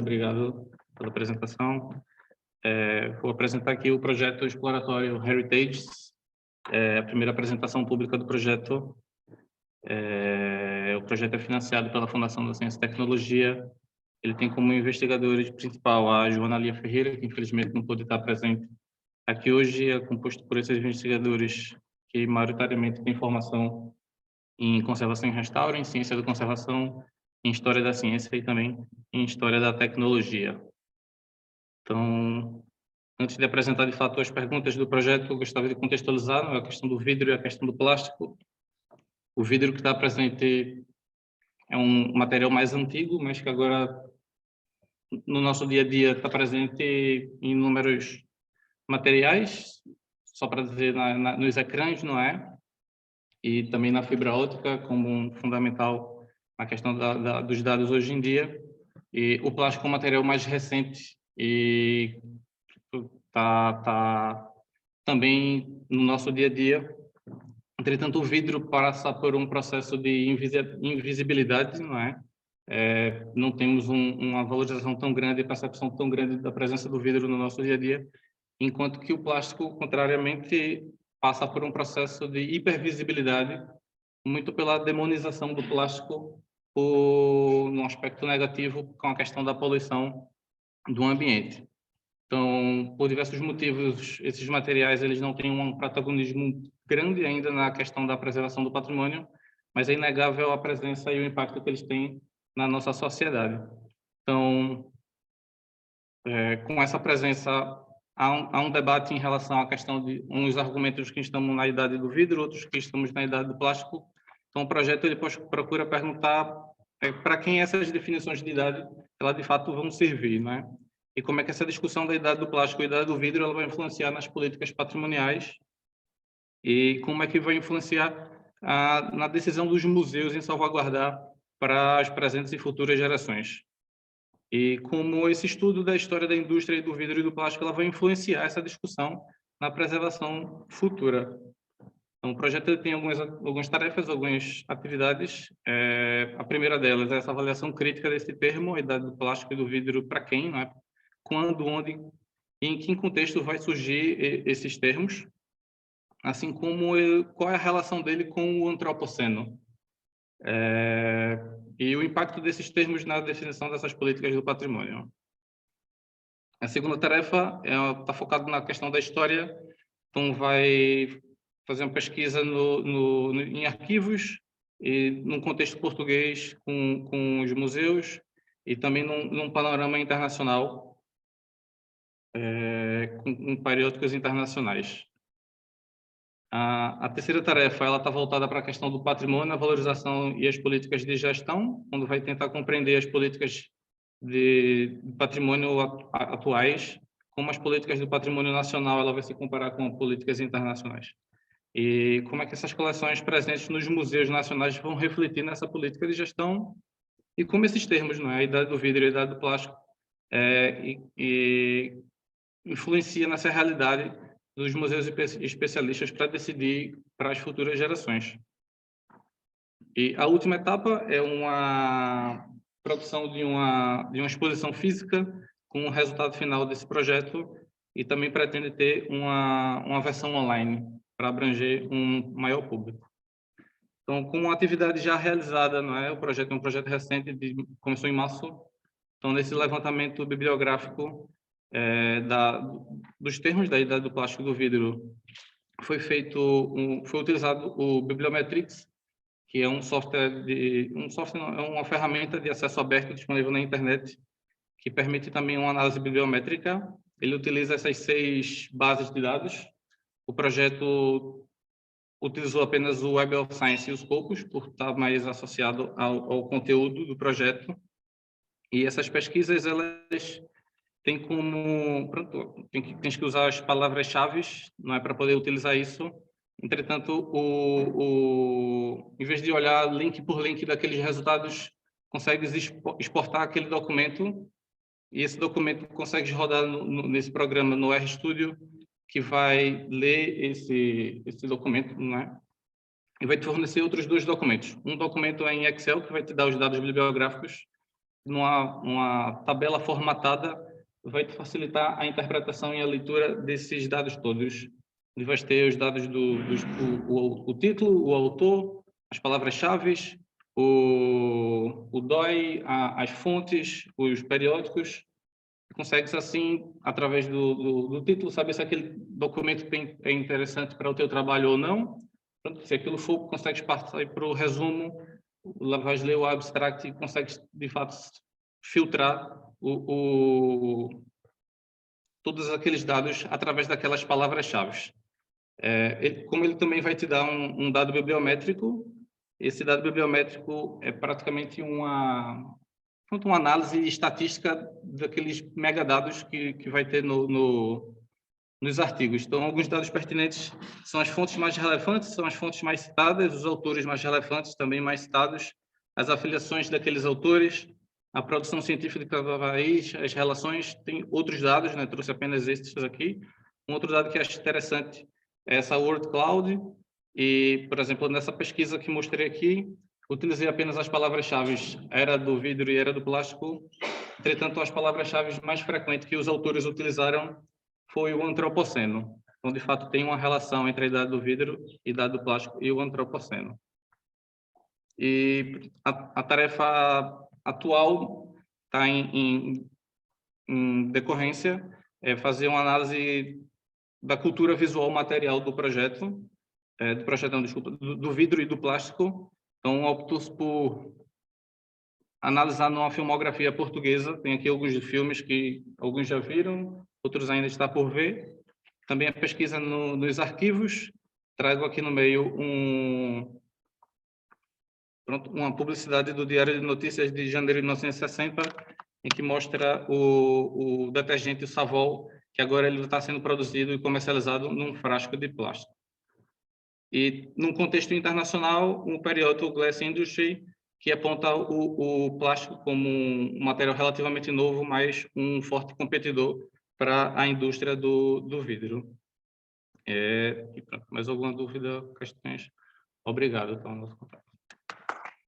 Obrigado pela apresentação. Vou apresentar aqui o projeto exploratório Heritage, a primeira apresentação pública do projeto. O projeto é financiado pela Fundação da Ciência e Tecnologia. Ele tem como investigadores principal a Joana Lia Ferreira, que infelizmente não pôde estar presente aqui hoje. É composto por esses investigadores que maioritariamente têm formação em conservação e restauro, em ciência da conservação, em história da ciência e também em história da tecnologia. Então, antes de apresentar de fato as perguntas do projeto, eu gostaria de contextualizar a questão do vidro e a questão do plástico. O vidro que está presente é um material mais antigo, mas que agora no nosso dia a dia está presente em inúmeros materiais, só para dizer nos ecrãs, não é? E também na fibra óptica como um fundamental na questão dos dados hoje em dia. E o plástico é um material mais recente e tá também no nosso dia a dia. Entretanto, o vidro passa por um processo de invisibilidade, não é? Não temos uma valorização tão grande, percepção tão grande da presença do vidro no nosso dia a dia, enquanto que o plástico, contrariamente, passa por um processo de hipervisibilidade, muito pela demonização do plástico num aspecto negativo com a questão da poluição do ambiente. Então, por diversos motivos, esses materiais eles não têm um protagonismo grande ainda na questão da preservação do patrimônio, mas é inegável a presença e o impacto que eles têm na nossa sociedade. Então, com essa presença, há um debate em relação à questão de uns argumentos que estamos na idade do vidro, outros que estamos na idade do plástico. Então, o projeto ele procura perguntar para quem essas definições de idade elas de fato vão servir, né? E como é que essa discussão da idade do plástico e da idade do vidro ela vai influenciar nas políticas patrimoniais e como é que vai influenciar na decisão dos museus em salvaguardar para as presentes e futuras gerações. E como esse estudo da história da indústria e do vidro e do plástico ela vai influenciar essa discussão na preservação futura. Então, o projeto tem algumas tarefas, algumas atividades. A primeira delas é essa avaliação crítica desse termo, a idade do plástico e do vidro para quem, não é? Quando, onde e em que contexto vai surgir esses termos, assim como qual é a relação dele com o antropoceno. E o impacto desses termos na definição dessas políticas do patrimônio. A segunda tarefa está focada na questão da história, então vai fazer uma pesquisa em arquivos e num contexto português com os museus e também num panorama internacional com periódicos internacionais. A terceira tarefa ela está voltada para a questão do patrimônio, a valorização e as políticas de gestão, onde vai tentar compreender as políticas de patrimônio atuais, como as políticas do patrimônio nacional ela vai se comparar com políticas internacionais. E como é que essas coleções presentes nos museus nacionais vão refletir nessa política de gestão e como esses termos, não é? A idade do vidro e a idade do plástico, influencia nessa realidade dos museus especialistas para decidir para as futuras gerações. E a última etapa é uma produção de uma exposição física com o resultado final desse projeto e também pretende ter uma versão online para abranger um maior público. Então, com uma atividade já realizada, não é? O projeto é um projeto recente, começou em março. Então, nesse levantamento bibliográfico dos termos da idade do plástico e do vidro, foi utilizado o Bibliometrics, que é uma ferramenta de acesso aberto disponível na internet, que permite também uma análise bibliométrica. Ele utiliza essas 6 bases de dados. O projeto utilizou apenas o Web of Science e os Scopus, por estar mais associado ao conteúdo do projeto. E essas pesquisas, elas têm como... Tens que usar as palavras-chave, não é, para poder utilizar isso. Entretanto, em vez de olhar link por link daqueles resultados, consegues exportar aquele documento e esse documento consegues rodar nesse programa no RStudio, que vai ler esse documento, não é? E vai te fornecer outros 2 documentos. Um documento é em Excel, que vai te dar os dados bibliográficos, numa tabela formatada, vai te facilitar a interpretação e a leitura desses dados todos. Ele vai ter os dados o título, o autor, as palavras-chave, o DOI, as fontes, os periódicos. Consegues, assim, através do título, saber se aquele documento é interessante para o teu trabalho ou não. Pronto, se aquilo for, consegues passar para o resumo, vais ler o abstract e consegues, de fato, filtrar todos aqueles dados através daquelas palavras-chave. Como ele também vai te dar um dado bibliométrico, esse dado bibliométrico é praticamente uma análise estatística daqueles megadados que vai ter nos artigos. Então, alguns dados pertinentes são as fontes mais relevantes, são as fontes mais citadas, os autores mais relevantes também mais citados, as afiliações daqueles autores, a produção científica de cada país, as relações. Tem outros dados, né? Trouxe apenas estes aqui. Um outro dado que acho interessante é essa word cloud. E, por exemplo, nessa pesquisa que mostrei aqui, utilizei apenas as palavras-chave era do vidro e era do plástico. Entretanto, as palavras-chave mais frequentes que os autores utilizaram foi o antropoceno. Então, de fato, tem uma relação entre a idade do vidro, a idade do plástico e o antropoceno. E a tarefa atual está em decorrência, é fazer uma análise da cultura visual material do projeto, do vidro e do plástico. Então, opto por analisar numa filmografia portuguesa. Tem aqui alguns filmes que alguns já viram, outros ainda está por ver. Também a pesquisa nos arquivos. Trago aqui no meio uma publicidade do Diário de Notícias de janeiro de 1960, em que mostra o detergente Savol, que agora ele está sendo produzido e comercializado num frasco de plástico. E, num contexto internacional, um periódico Glass Industry, que aponta o plástico como um material relativamente novo, mas um forte competidor para a indústria do vidro. E pronto, mais alguma dúvida, questões? Obrigado pelo nosso contato.